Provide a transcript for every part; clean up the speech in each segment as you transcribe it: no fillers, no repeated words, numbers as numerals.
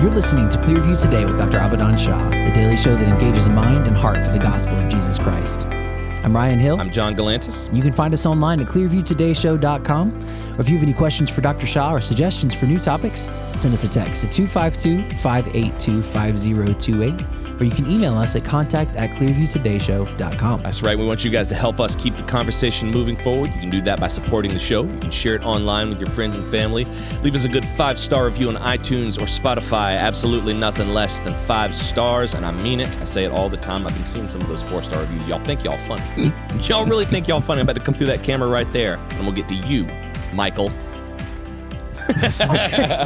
You're listening to Clearview Today with Dr. Abadan Shah, the daily show that engages mind and heart for the gospel of Jesus Christ. I'm Ryan Hill. I'm John Galantis. You can find us online at clearviewtodayshow.com. Or if you have any questions for Dr. Shah or suggestions for new topics, send us a text at 252-582-5028. Or you can email us at contact@clearviewtodayshow.com. That's right. We want you guys to help us keep the conversation moving forward. You can do that by supporting the show. You can share it online with your friends and family. Leave us a good 5-star review on iTunes or Spotify. Absolutely nothing less than 5 stars, and I mean it. I say it all the time. I've been seeing some of those 4-star reviews. Y'all think y'all funny. Y'all really think y'all funny. I'm about to come through that camera right there, and we'll get to you, Michael.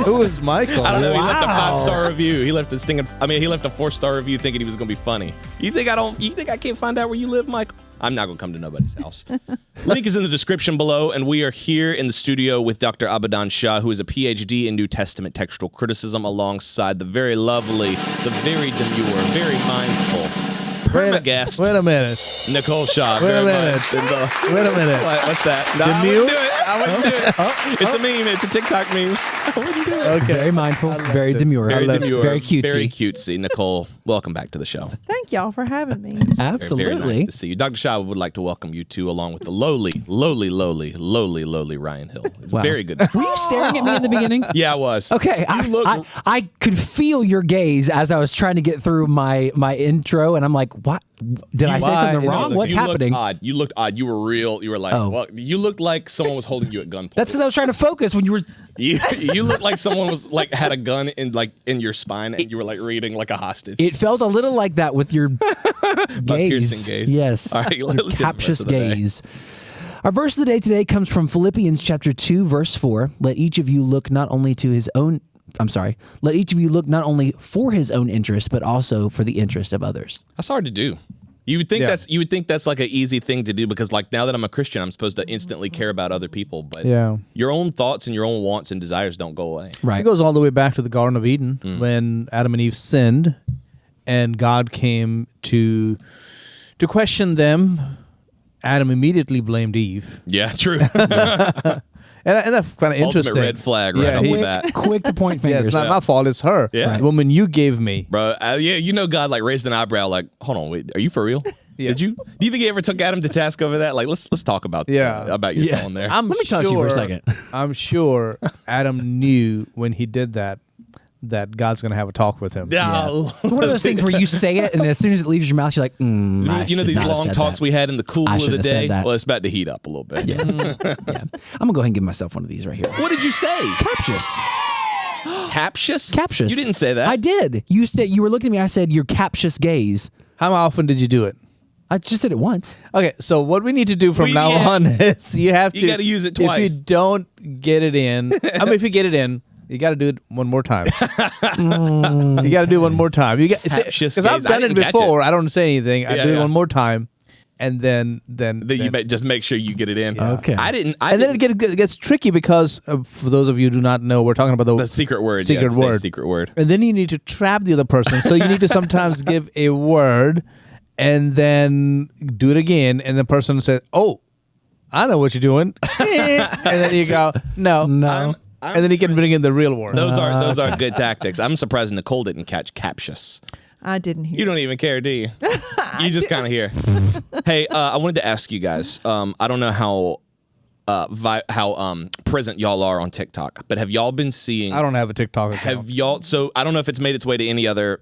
Who is Michael? I don't know. He left a Wow. 5-star review. He left he left a 4-star review thinking he was going to be funny. You think I can't find out where you live, Michael? I'm not going to come to nobody's house. Link is in the description below, and we are here in the studio with Dr. Abadan Shah, who is a PhD in New Testament textual criticism, alongside the very lovely, the very demure, very mindful guest, Wait a minute. Nicole Shaw. Wait a Very minute. much. Wait a minute. What's that? No, Demure? I wouldn't do it. It's a meme. It's a TikTok meme. I wouldn't do it. Okay. Very mindful, very demure, Very demure, very cutesy. Very cutesy. Nicole, welcome back to the show. Thank y'all for having me. Absolutely. Very nice to see you. Dr. Shah would like to welcome you too, along with the lowly Ryan Hill. It's Wow. very good. Were you staring at me in the beginning? Yeah, I was. Okay, I could feel your gaze as I was trying to get through my intro, and I'm like, what? Did I say something wrong? What's happening? You looked odd. You were real. You were like, Oh. well, you looked like someone was holding you at gunpoint. That's because I was trying to focus when you were... You looked like someone was like had a gun in your spine, and you were like reading like a hostage. It felt a little like that with your My gaze. piercing gaze. Yes. All right, Your let's hear the captious rest of the day. gaze. Our verse of the day today comes from Philippians chapter 2, verse 4. Let each of you look not only for his own interest, but also for the interest of others. That's hard to do. You would think that's like an easy thing to do because like now that I'm a Christian, I'm supposed to instantly care about other people. But your own thoughts and your own wants and desires don't go away. Right. It goes all the way back to the Garden of Eden when Adam and Eve sinned, and God came to question them. Adam immediately blamed Eve, Yeah, true. and that's kind of interesting. Ultimate red flag right off the bat. Quick to point Yeah, fingers. it's not my fault. It's her. Yeah. The woman you gave me. Bro, you know God like raised an eyebrow like, hold on, wait, are you for real? Yeah. Do you think he ever took Adam to task over that? Like, let's talk about about your tone there. Let me touch you for a second. I'm sure Adam knew when he did that God's going to have a talk with him. Yeah. One of those things where you say it, and as soon as it leaves your mouth, you're like, I You know should these not have long said talks that. we had in the cool I of the shouldn't have said day? that. Well, it's about to heat up a little bit. Yeah. Yeah. I'm going to go ahead and give myself one of these right here. What did you say? Captious. Captious? Captious. You didn't say that. I did. You said you were looking at me. I said your captious gaze. How often did you do it? I just said it once. Okay, so what we need to do from now on is you have to... You gotta use it twice. If you don't get it in... if you get it in, you got to do it one more time. You got to do it one more time. Captious Because I've gaze. I done it didn't catch before. I don't say anything. I do it yeah. one more time, and then Just make sure you get it in. Yeah. Okay. Then it gets tricky because for those of you who do not know, we're talking about the secret word. Secret it's the word. Secret word. And then you need to trap the other person. So you need to sometimes give a word and then do it again. And the person says, "Oh, I know what you're doing." And then you go, "No." And then you can bring in the real word. Those are good tactics. I'm surprised Nicole didn't catch captious. I didn't hear. You don't even care, do you? You just kind of hear. Hey, I wanted to ask you guys. I don't know how present y'all are on TikTok, but have y'all been seeing? I don't have a TikTok account. Have y'all? So I don't know if it's made its way to any other,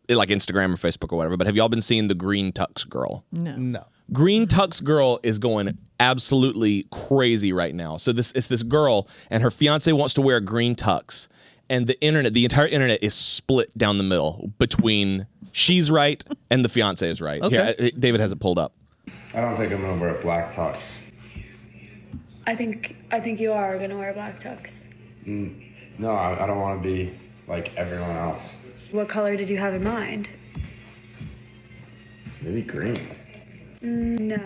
like Instagram or Facebook or whatever. But have y'all been seeing the Green Tux girl? No. Green Tux girl is going absolutely crazy right now. So it's this girl, and her fiance wants to wear a green tux, and the entire internet is split down the middle between she's right and the fiance is right. Okay. Here, David has it pulled up. I don't think I'm gonna wear a black tux. I think you are gonna wear a black tux. No, I don't want to be like everyone else. What color did you have in mind? Maybe green. No.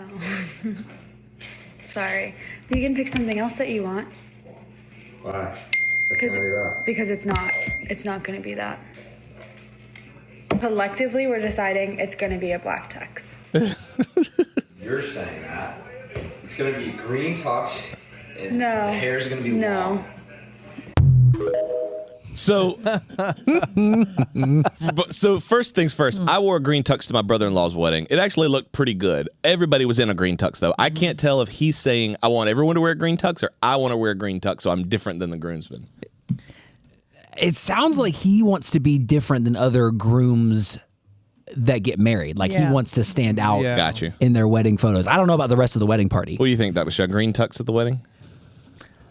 Sorry. You can pick something else that you want. Why? It can't be that. Because it's not gonna be that. Collectively, we're deciding it's gonna be a black tux. You're saying that. It's gonna be green tux, and No. the hair's gonna be No. long. So, so first things first, I wore a green tux to my brother-in-law's wedding. It actually looked pretty good. Everybody was in a green tux, though. I can't tell if he's saying, I want everyone to wear a green tux, or I want to wear a green tux, so I'm different than the groomsmen. It sounds like he wants to be different than other grooms that get married. Like he Yeah. wants to stand out Yeah. Got you. in their wedding photos. I don't know about the rest of the wedding party. What do you think, Dr. Shaw? Green tux at the wedding?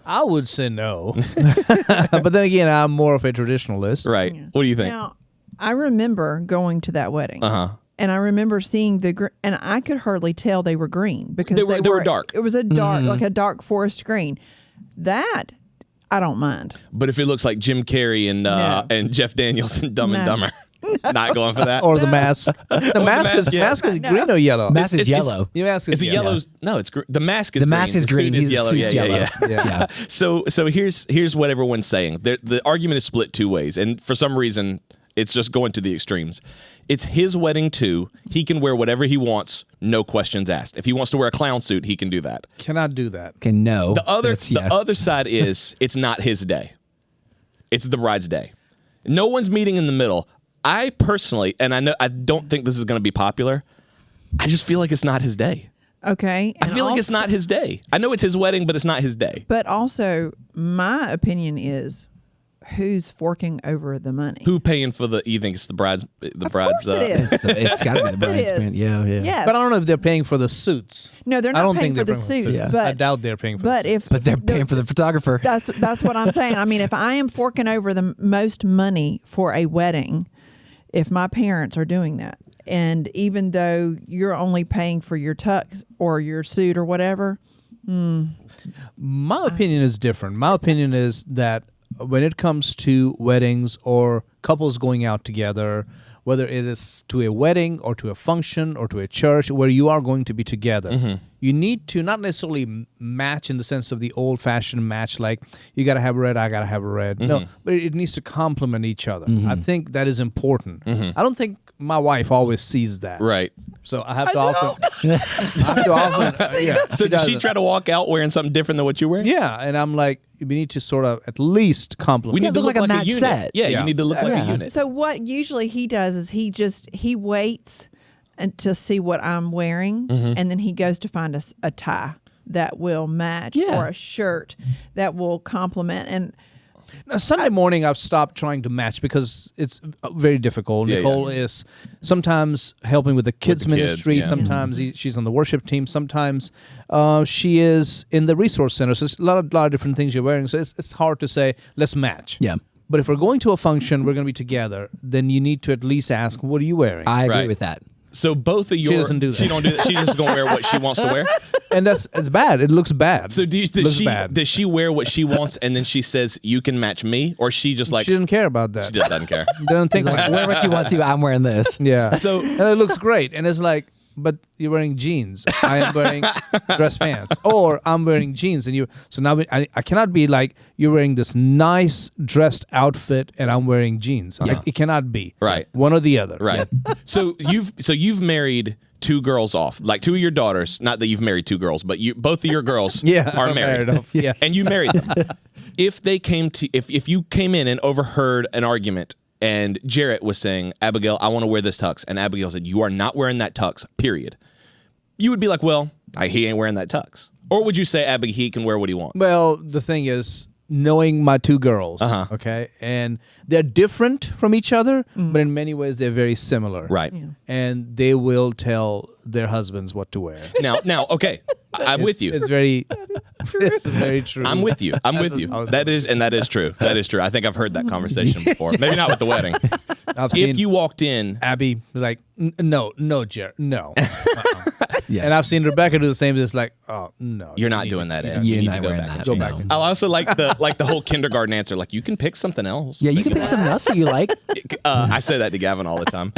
I would say no. But then again, I'm more of a traditionalist. Right. What do you think? Now, I remember going to that wedding. Uh-huh. And I remember seeing and I could hardly tell they were green because They were dark. It was a dark, like a dark forest green. That I don't mind. But if it looks like Jim Carrey and No. and Jeff Daniels and Dumb and No. Dumber, not going for that. Or the mask. The mask is yeah. mask is green or yellow. Mask is It's- yellow. The mask is Is it yellow? No, it's the mask is The green. mask is The green. suit is He's- yellow. suit's Yeah, yellow. yeah. Yeah. So here's what everyone's saying. The argument is split two ways, and for some reason, it's just going to the extremes. It's his wedding too. He can wear whatever he wants, no questions asked. If he wants to wear a clown suit, he can do that. Cannot do that. Okay, no. The other It's- yeah. other side is it's not his day. It's the bride's day. No one's meeting in the middle. I personally, and I don't think this is going to be popular. I just feel like it's not his day. Okay. I feel like it's not his day. I know it's his wedding, but it's not his day. But also, my opinion who's forking over the money? Who paying for the? You think it's the bride's? The bride's. Of course it is. It's got to be the It bride's is. man. Yeah, yeah. Yes. But I don't know if they're paying for the suits. No, they're I not don't paying think for they're the paying for suits. Yeah. But I doubt they're paying for But the suits. if But they're paying for the photographer. that's what I'm saying. I mean, if I am forking over the most money for a wedding, if my parents are doing that, and even though you're only paying for your tux or your suit or whatever, My opinion is different. My opinion is that when it comes to weddings or couples going out together, whether it is to a wedding or to a function or to a church where you are going to be together, you need to not necessarily match in the sense of the old-fashioned match, like you got to have red, I got to have a red. No, but it needs to complement each other. I think that is important. I don't think my wife always sees that. Right. So I have to often. I have to often. Yeah. So did she doesn't. try to walk out wearing something different than what you wear? Yeah, and I'm like, we need to sort of at least compliment. We need to look look like a like a match unit. set. Yeah, Yeah. you need to look like a Yeah. unit. so what usually he does is he waits and to see what I'm wearing, and then he goes to find a tie that will match Yeah. or a shirt that will complement. And Now, Sunday morning, I've stopped trying to match because it's very difficult. Yeah, Nicole is sometimes helping with the kids' the kids, ministry. yeah. Sometimes she's on the worship team. Sometimes she is in the resource center. So it's a lot of different things you're wearing. So it's hard to say, let's match. Yeah. But if we're going to a function, we're going to be together, then you need to at least ask, what are you wearing? I agree Right. with that. So both of your doesn't do that. She don't do that. She's just gonna wear what she wants to wear. And it's bad. It looks bad. So Looks bad. does she wear what she wants and then she says you can match me, or she just like she didn't care about that. she just doesn't care? Don't think like Wear what you want to. I'm wearing this. Yeah. So- and it looks great, and it's like, but you're wearing jeans. I am wearing dress pants, or I'm wearing jeans, and you. So now I cannot be like you're wearing this nice dressed outfit, and I'm wearing jeans. It cannot be. Right. One or the other. Right. So you've married two girls off, like two of your daughters. Not that you've married two girls, but both of your girls are I'm married. off. Yeah. And you married them. If they came to, if you came in and overheard an argument, and Jarrett was saying, Abigail, I want to wear this tux, and Abigail said, you are not wearing that tux, period. You would be like, well, he ain't wearing that tux. Or would you say, Abigail, he can wear what he wants? Well, the thing is, knowing my two girls, Uh-huh. okay, and they're different from each other, but in many ways they're very similar. Right. And they will tell their husbands what to wear. Now, okay, I'm with you. It's very, it's very true. I'm with you. I'm with you. That is true. That is true. I think I've heard that conversation before. Maybe not with the wedding. I've seen If you walked in, Abby like, no, Jared, no. Yeah. And I've seen Rebecca do the same. It's like, oh no, you're you not need doing to- that, yeah. Ed. You You're need not to go wearing back. that. and Go change. back. No. I also like the whole kindergarten answer. Like, you can pick something else. Yeah, you can pick something else that you like. I say that to Gavin all the time.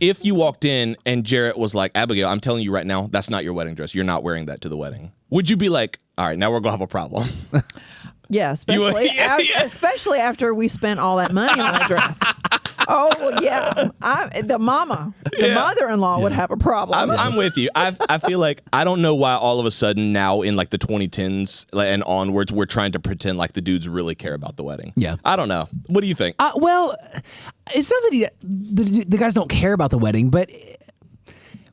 If you walked in and Jarrett was like, Abigail, I'm telling you right now, that's not your wedding dress. You're not wearing that to the wedding. Would you be like, all right, now we're gonna have a problem? yeah, especially yeah. especially after we spent all that money on that dress. Oh yeah, the mother-in-law would have a problem. I'm with you. I feel like I don't know why all of a sudden now in like the 2010s and onwards we're trying to pretend like the dudes really care about the wedding. Yeah. I don't know. What do you think? Well, it's not that the guys don't care about the wedding, but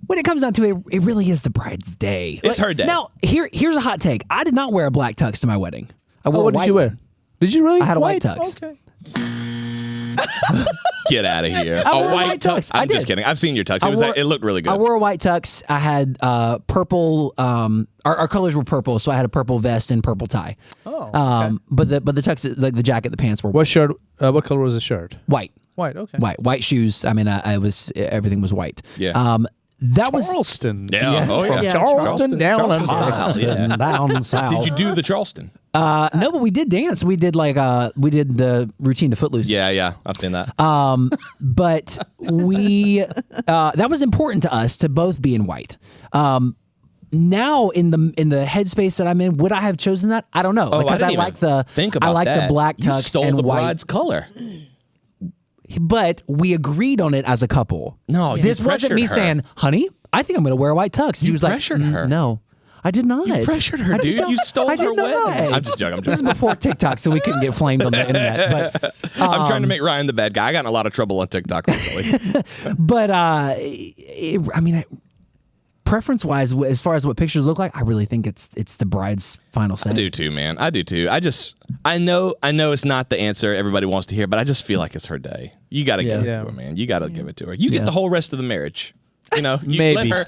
when it comes down to it, it really is the bride's day. It's her day. Now, here's a hot take. I did not wear a black tux to my wedding. I wore What did you wear? Did you really? I had a white tux. Okay. Get out of here. I wore A a white white tux. tux. I I'm just did. kidding. I've seen your tux. It looked really good. I wore a white tux. I had purple. Our colors were purple, so I had a purple vest and purple tie. Oh. Okay. But the tux, like the jacket, the pants were What shirt? What color was the shirt? white. White. Okay. White shoes. I mean, everything was white. Yeah. That was Charleston. Yeah. Oh, yeah. From Yeah, Charleston down Charleston in style. Yeah. down south. Did you do the Charleston? No, but we did dance. We did we did the routine to Footloose. Yeah. I've seen that. But we that was important to us to both be in white. Now in the headspace that I'm in, would I have chosen that? I don't know. Oh, because I didn't like the think about I like that. the black You tux stole and the white. bride's color. But we agreed on it as a couple. No, you this wasn't me pressured her. saying, "Honey, I think I'm going to wear a white tux." She You was like, pressured her. No, I did not. You pressured her, I did dude. not. You stole I did her wedding. not. I'm just joking. This is before TikTok, so we couldn't get flamed on the internet. But I'm trying to make Ryan the bad guy. I got in a lot of trouble on TikTok recently. preference-wise, as far as what pictures look like, I really think it's the bride's final say. I do too, man. I do too. I know it's not the answer everybody wants to hear, but I just feel like it's her day. You got to give it Yeah. to her, man. You got to give it to her. You get the whole rest of the marriage. You know, you Maybe. let her.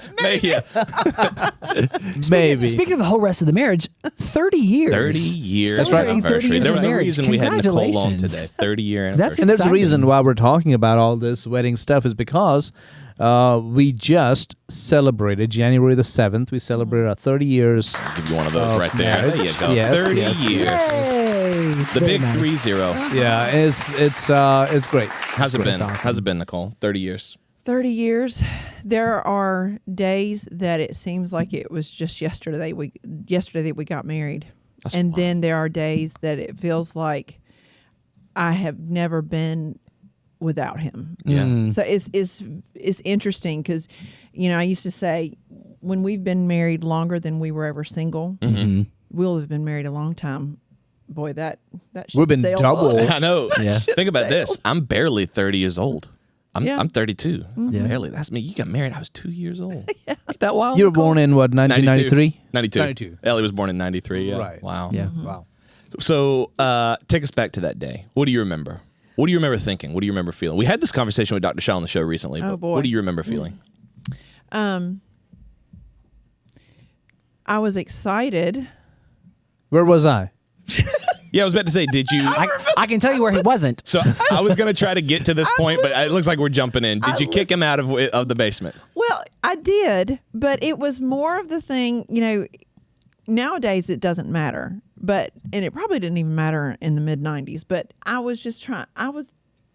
Maybe. Speaking of the whole rest of the marriage, 30 years. 30 years Celebrating 30 anniversary. years There of was a marriage. reason we had Nicole on Congratulations. today. 30 year That's anniversary. And there's a exciting. reason why we're talking about all this wedding stuff is because we just celebrated January the 7th. We celebrated our 30 years. I'll give you one of those right there. marriage. There you go. Yes, 30 yes. years. Yay. The Very big nice. 3-0. Yeah, it's great. How's it been? awesome. How's it been, Nicole? 30 years. 30 years. There are days that it seems like it was just yesterday that we got married. And then there are days that it feels like I have never been without him. Yeah. So it's interesting because, I used to say when we've been married longer than we were ever single, we'll have been married a long time. Boy, that ship We've been sailed double. up. I know. Yeah. Think about this. I'm barely 30 years old. Yeah. I'm 32. Yeah. Barely. That's me. You got married. I was 2 years old. Ain't that wild? You were born in what, 1993? 92. 92. Ellie was born in 93. Yeah. Right. Wow. Yeah. Wow. So take us back to that day. What do you remember? What do you remember thinking? What do you remember feeling? We had this conversation with Dr. Shaw on the show recently. Oh, But boy. what do you remember feeling? I was excited. Where was I? Yeah, I was about to say, did you? I can tell you where he wasn't. So I was going to try to get to this point, but it looks like we're jumping in. Did you kick him out of the basement? Well, I did, but it was more of the thing, nowadays it doesn't matter, and it probably didn't even matter in the mid 90s, but I was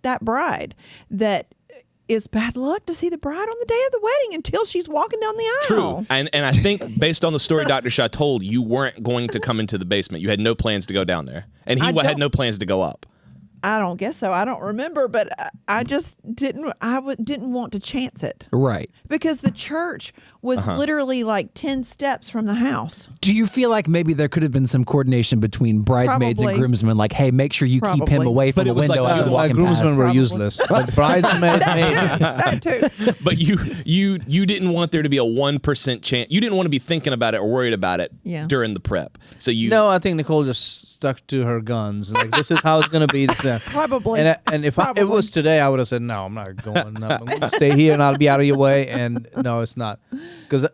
that bride that it's bad luck to see the bride on the day of the wedding until she's walking down the aisle. True. And I think based on the story Dr. Shaw told, you weren't going to come into the basement. You had no plans to go down there. And he I had don't- no plans to go up. I don't guess so. I don't remember, but I just didn't want to chance it Right. because the church was literally like 10 steps from the house. Do you feel like maybe there could have been some coordination between bridesmaids Probably. and groomsmen? Like, hey, make sure you keep him Probably. away from But the it was window like, as you're my walking groomsmen past. were Probably. useless. But bridesmaids, maybe. That too. But you didn't want there to be a 1% chance. You didn't want to be thinking about it or worried about it Yeah. during the prep. So you No, I think Nicole just stuck to her guns. Like, this is how it's going to be. Probably. And if it Probably. was today, I would have said, no, I'm not going. No, I'm going to stay here and I'll be out of your way. And no, it's not. Because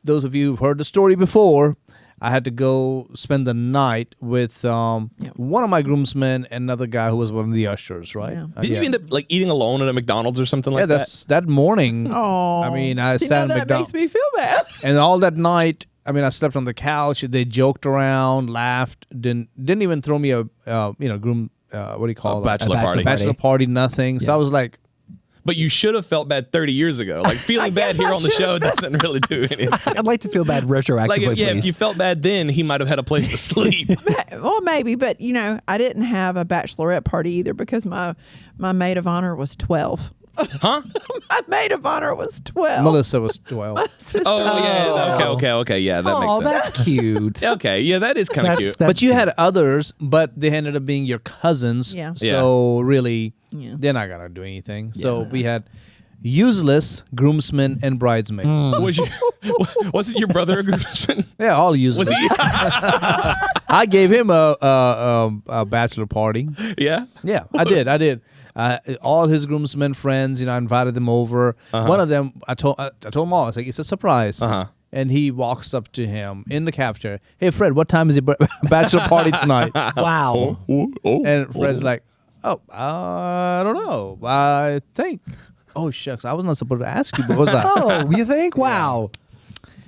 those of you who've heard the story before, I had to go spend the night with one of my groomsmen and another guy who was one of the ushers, right? Yeah. Did you end up like eating alone at a McDonald's or something like that morning. Oh, I mean, I see, sat now in that McDonald's. makes me feel bad. And all that night, I mean, I slept on the couch. They joked around, laughed, didn't even throw me a groom. What do you call A it? bachelor party. Bachelor party, nothing. So Yeah. I was like, But you should have felt bad 30 years ago. Like feeling bad here on the show doesn't really do anything. I'd like to feel bad retroactively, Like, if please. you felt bad then, he might have had a place to sleep. Well, maybe, but I didn't have a bachelorette party either because my maid of honor was 12. Huh? My maid of honor was 12. Melissa was 12. Sister- Oh, yeah. Okay. Yeah, that Oh, makes sense. that's cute. Okay, yeah, that is kind of cute. But you had others, but they ended up being your cousins. Yeah. So really, Yeah. they're not gonna do anything. So we had useless groomsmen and bridesmaids. Wasn't your brother a groomsman? Yeah, all useless. Was he? I gave him a bachelor party. Yeah. Yeah, I did. All his groomsmen friends, I invited them over. One of them, I told them all. I was like, it's a surprise. And he walks up to him in the cafeteria. Hey, Fred, what time is your bachelor party tonight? Wow. And Fred's like, I don't know. I think. Oh, shucks. I was not supposed to ask you, but was I? Oh, you think? Wow.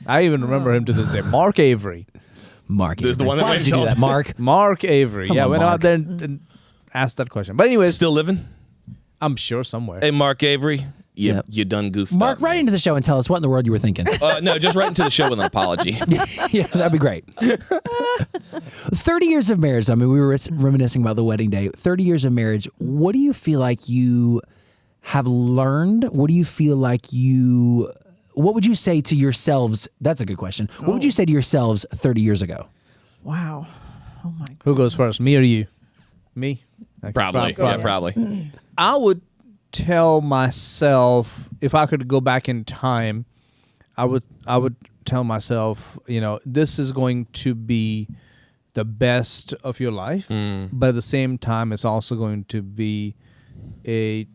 I even remember him to this day. Mark Avery. Mark. There's the one that Why made did you do Dalton. that, Mark? Mark Avery. Come on, went Mark. out there and asked that question. But anyways, Still living? I'm sure somewhere. Hey, Mark Avery, you Yep. you done goofed Mark, up. write into the show and tell us what in the world you were thinking. No, just right into the show with an apology. Yeah, that'd be great. 30 years of marriage. I mean, we were reminiscing about the wedding day. 30 years of marriage. What do you feel like you have learned? What do you feel like what would you say to yourselves? That's a good question. What would you say to yourselves 30 years ago? Wow. Oh my God. Who goes first, me or you? Me? Okay. Probably. Yeah, probably. I would tell myself, if I could go back in time, I would tell myself, this is going to be the best of your life, but at the same time, it's also going to be a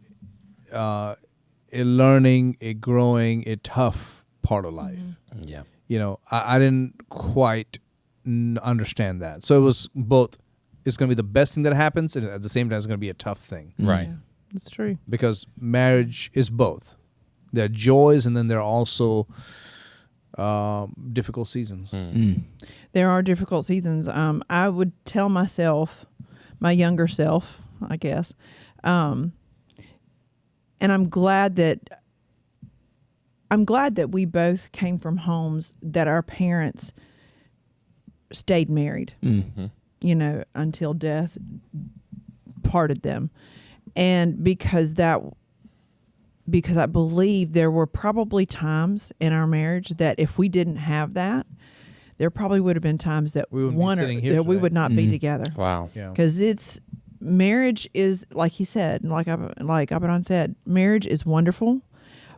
learning, a growing, a tough part of life. Yeah. I didn't quite understand that. So it was both. It's going to be the best thing that happens, and at the same time, it's going to be a tough thing. Right. That's true. Because marriage is both. There are joys, and then there are also difficult seasons. There are difficult seasons. I would tell myself, my younger self, I guess, and I'm glad that we both came from homes that our parents stayed married, until death parted them. And because I believe there were probably times in our marriage that if we didn't have that, there probably would have been times that We wouldn't be sitting here that we today. would not be together. Wow. Yeah. Because marriage is, like he said, like Abaddon said, marriage is wonderful,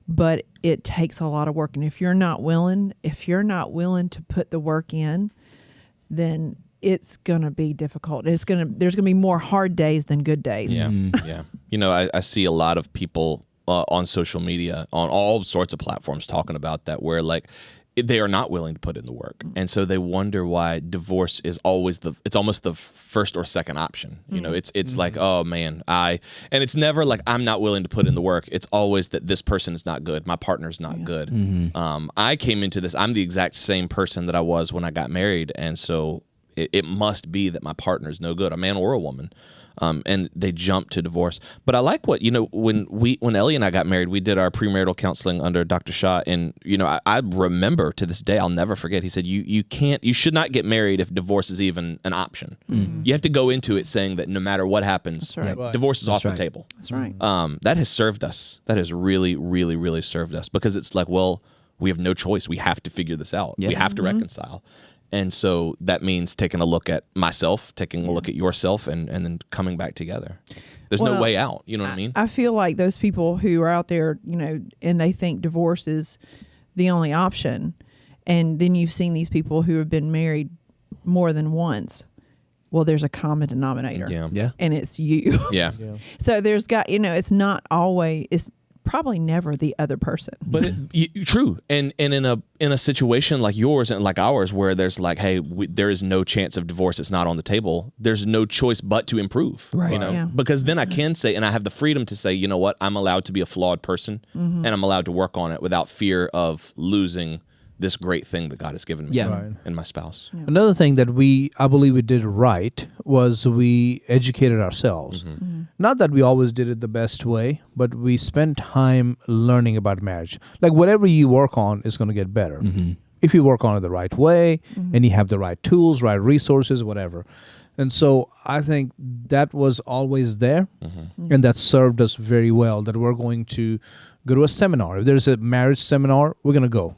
but it takes a lot of work. And if you're not willing to put the work in, then it's gonna be difficult. There's gonna be more hard days than good days. Yeah. Yeah. I see a lot of people on social media, on all sorts of platforms, talking about that, where like they are not willing to put in the work, and so they wonder why divorce is always it's almost the first or second option. It's like, oh man, and it's never like I'm not willing to put in the work. It's always that this person is not good. My partner's not good. I came into this. I'm the exact same person that I was when I got married, and so it must be that my partner is no good, a man or a woman. And they jump to divorce. But I like what, when Ellie and I got married, we did our premarital counseling under Dr. Shah. And, I remember to this day, I'll never forget, he said, you should not get married if divorce is even an option. You have to go into it saying that no matter what happens, That's right. divorce is off right. the table. That's right. That has served us. That has really, really, really served us, because it's like, well, we have no choice. We have to figure this out. Yeah. We have to reconcile. And so that means taking a look at myself, taking a look at yourself, and then coming back together. There's no Well, way out. You know what I mean? I feel like those people who are out there, and they think divorce is the only option. And then you've seen these people who have been married more than once. Well, there's a common denominator. Yeah. And it's you. Yeah. So there's it's not always, it's probably never the other person. But true. And in a situation like yours and like ours, where there's like, hey, there is no chance of divorce, it's not on the table, there's no choice but to improve. Right. Yeah. Because then I can say, and I have the freedom to say, you know what, I'm allowed to be a flawed person, and I'm allowed to work on it without fear of losing this great thing that God has given me. Yeah. Right. And my spouse. Another thing that I believe we did right was we educated ourselves. not that we always did it the best way, but we spent time learning about marriage. Like whatever you work on is going to get better if you work on it the right way and you have the right tools, right resources, whatever. And so I think that was always there, and that served us very well, that we're going to go to a seminar. If there's a marriage seminar, we're going to go.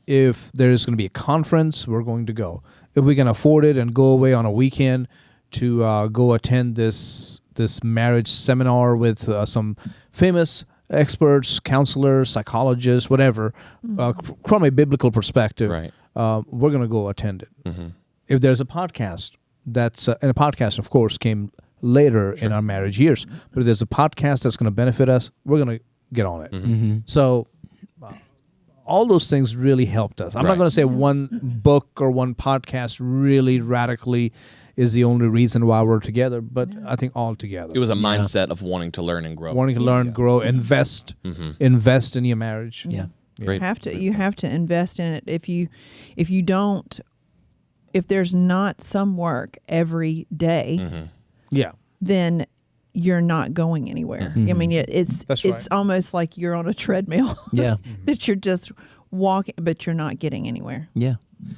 If there's going to be a conference, we're going to go. If we can afford it and go away on a weekend to go attend this marriage seminar with some famous experts, counselors, psychologists, whatever, from a biblical perspective, Right. We're going to go attend it. If there's a podcast, and a podcast, of course, came later in our marriage years, but if there's a podcast that's going to benefit us, we're going to get on it. So all those things really helped us. I'm not Right. going to say one book or one podcast really radically is the only reason why we're together, but I think all together. It was a mindset of wanting to learn and grow. Wanting to learn, grow, invest in your marriage. Yeah. Great. You have to invest in it. If you don't, if there's not some work every day, Yeah. then you're not going anywhere. I mean, it's That's right. almost like you're on a treadmill. Yeah. That you're just walking, but you're not getting anywhere. Yeah.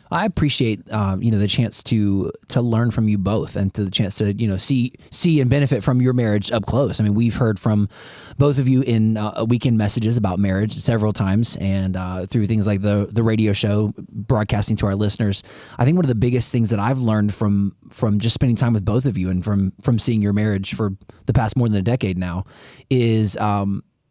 I appreciate the chance to learn from you both, and to the chance to see and benefit from your marriage up close. I mean, we've heard from both of you in weekend messages about marriage several times, and through things like the radio show, broadcasting to our listeners. I think one of the biggest things that I've learned from just spending time with both of you, and from seeing your marriage for the past more than a decade now, is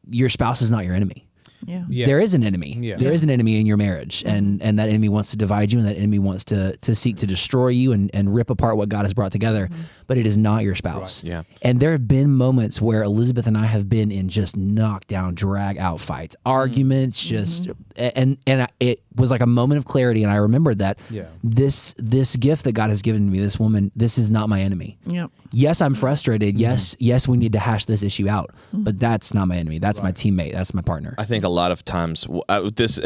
your spouse is not your enemy. Yeah. Yeah. There is an enemy. Yeah. There is an enemy in your marriage, and that enemy wants to divide you, and that enemy wants to seek to destroy you and rip apart what God has brought together. But it is not your spouse. Right. Yeah. And there have been moments where Elizabeth and I have been in just knockdown, drag out fights, arguments, just and it was like a moment of clarity, and I remembered that Yeah. this gift that God has given me, this woman, this is not my enemy. Yep. Yes, I'm frustrated. Yes, we need to hash this issue out, but that's not my enemy. That's my teammate. That's my partner. I think a lot of times this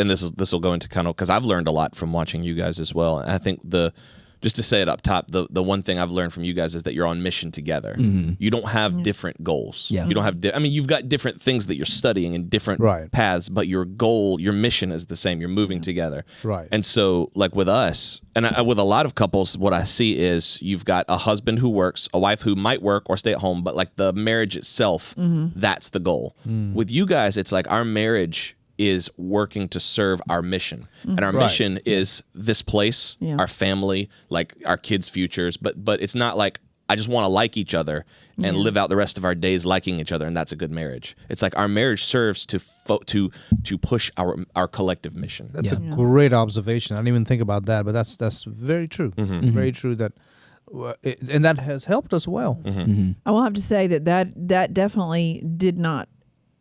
will go into kind of, because I've learned a lot from watching you guys as well. And I think just to say it up top, the one thing I've learned from you guys is that you're on mission together. You don't have different goals. Yeah. You don't have. You've got different things that you're studying in different Right. paths, but your goal, your mission is the same. You're moving together. Right. And so, like with us, and with a lot of couples, what I see is you've got a husband who works, a wife who might work or stay at home, but like the marriage itself, that's the goal. With you guys, it's like our marriage is working to serve our mission. And our Right. mission is this place, Yeah. our family, like our kids' futures. But it's not like I just want to like each other and live out the rest of our days liking each other, and that's a good marriage. It's like our marriage serves to push our collective mission. That's a great observation. I didn't even think about that, but that's very true. Very true. And that has helped us well. I will have to say that definitely did not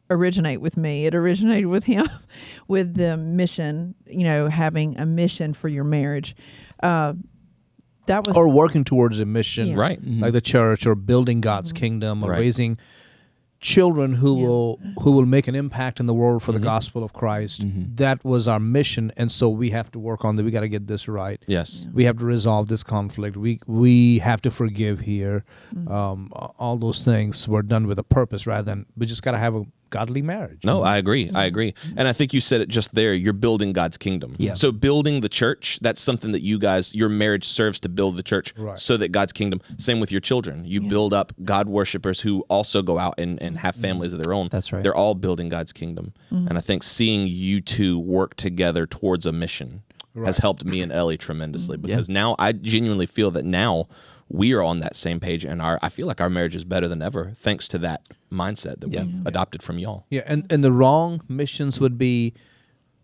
originate with me. It originated with him, with the mission. Having a mission for your marriage. That was Or working towards a mission, Yeah. Right. like the church, or building God's kingdom, or Right. raising children who will make an impact in the world for the gospel of Christ. That was our mission, and so we have to work on that. We got to get this right. Yes. We have to resolve this conflict. We have to forgive here. All those things were done with a purpose, rather than we just got to have a godly marriage. No, I agree. I agree. And I think you said it just there. You're building God's kingdom. Yeah. So building the church, that's something that your marriage serves to build the church Right. so that God's kingdom, same with your children. You build up God worshipers who also go out and have families of their own. That's right. They're all building God's kingdom. And I think seeing you two work together towards a mission has helped me and Ellie tremendously, because now I genuinely feel that now we are on that same page, and I feel like our marriage is better than ever thanks to that mindset that we've adopted from y'all. Yeah, and the wrong missions would be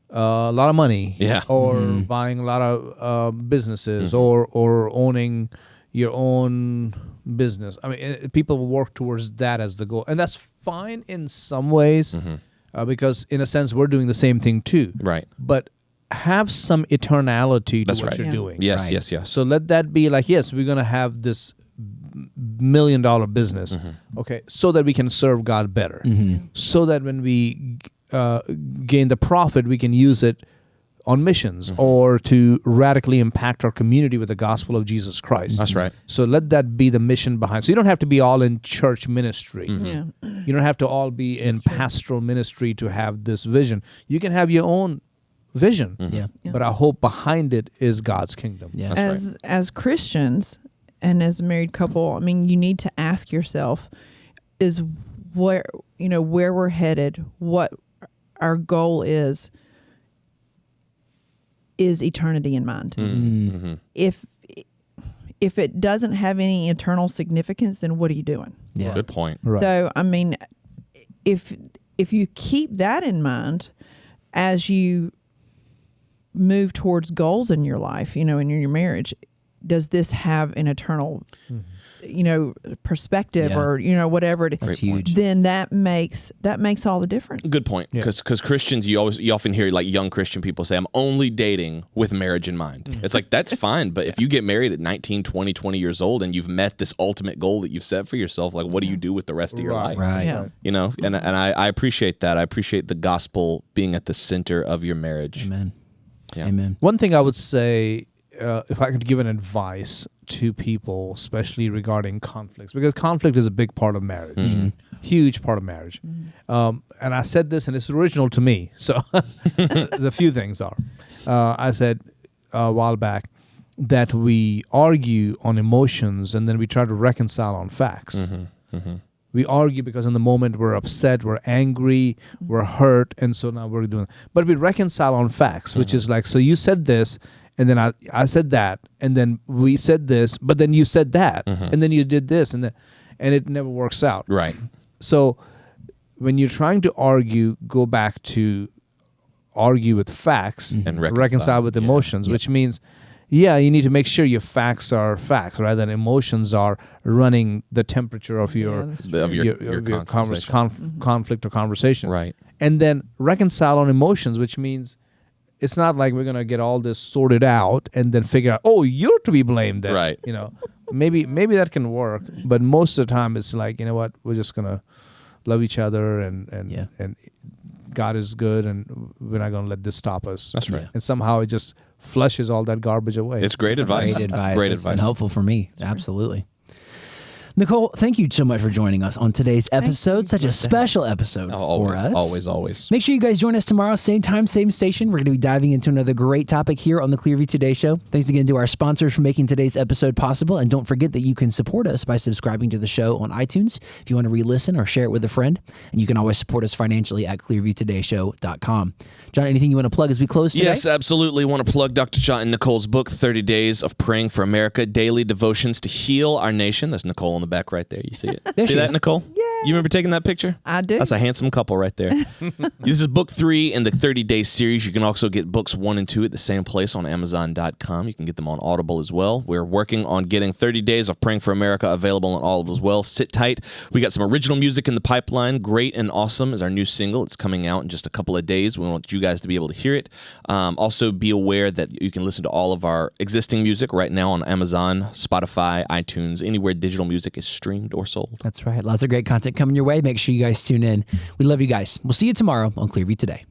a lot of money, Yeah. or buying a lot of businesses, or owning your own business. I mean, people work towards that as the goal, and that's fine in some ways, because in a sense we're doing the same thing too. Right. But have some eternality to That's what right. you're Yeah. doing. Yes, Right. yes. So let that be like, yes, we're going to have this $1 million business, okay, so that we can serve God better, so that when we gain the profit, we can use it on missions or to radically impact our community with the gospel of Jesus Christ. That's right. So let that be the mission behind. So you don't have to be all in church ministry. Yeah. You don't have to all be in pastoral ministry to have this vision. You can have your own vision. Yeah. But I hope behind it is God's kingdom. Yeah. As Christians and as a married couple, I mean, you need to ask yourself, is where we're headed, what our goal is eternity in mind. Mm-hmm. If it doesn't have any eternal significance, then what are you doing? Yeah. Good point. Right. So, I mean, if you keep that in mind as you move towards goals in your life, in your marriage, does this have an eternal, perspective Yeah. or whatever? That's huge. Then that makes all the difference. Good point. Because Christians, you often hear like young Christian people say, I'm only dating with marriage in mind. It's like, that's fine. But if you get married at 19, 20 years old and you've met this ultimate goal that you've set for yourself, like what do you do with the rest of your life? Right. Yeah. And I appreciate that. I appreciate the gospel being at the center of your marriage. Amen. Yeah. Amen. One thing I would say, if I could give an advice to people, especially regarding conflicts, because conflict is a big part of marriage, huge part of marriage. And I said this, and it's original to me. So the few things are. I said a while back that we argue on emotions and then we try to reconcile on facts. We argue because in the moment we're upset, we're angry, we're hurt, and so now we're doing. But we reconcile on facts, which is like, so you said this, and then I said that, and then we said this, but then you said that, and then you did this, and it never works out. Right. So when you're trying to argue, go back to argue with facts And reconcile with emotions, which means, you need to make sure your facts are facts rather than emotions are running the temperature of your conflict or conversation. Right. And then reconcile on emotions, which means it's not like we're going to get all this sorted out and then figure out, oh, you're to be blamed then. Right. Maybe that can work, but most of the time it's like, you know what, we're just going to love each other and God is good and we're not going to let this stop us. That's right. And somehow it just flushes all that garbage away. It's great advice. Great advice. Great It's advice. been helpful for me. Absolutely. Nicole, thank you so much for joining us on today's episode. Such a special episode for us. Always. Make sure you guys join us tomorrow, same time, same station. We're going to be diving into another great topic here on the Clearview Today Show. Thanks again to our sponsors for making today's episode possible. And don't forget that you can support us by subscribing to the show on iTunes if you want to re-listen or share it with a friend. And you can always support us financially at clearviewtodayshow.com. John, anything you want to plug as we close today? Yes, absolutely. Want to plug Dr. John and Nicole's book, 30 Days of Praying for America, Daily Devotions to Heal Our Nation. There's Nicole on the back right there. You see it? There See she that, is. Nicole? Yeah. You remember taking that picture? I do. That's a handsome couple right there. This is book 3 in the 30-day series. You can also get books 1 and 2 at the same place on Amazon.com. You can get them on Audible as well. We're working on getting 30 Days of Praying for America available on Audible as well. Sit tight. We got some original music in the pipeline. Great and Awesome is our new single. It's coming out in just a couple of days. We want you guys to be able to hear it. Also, be aware that you can listen to all of our existing music right now on Amazon, Spotify, iTunes, anywhere digital music is streamed or sold. That's right. Lots of great content coming your way. Make sure you guys tune in. We love you guys. We'll see you tomorrow on Clearview Today.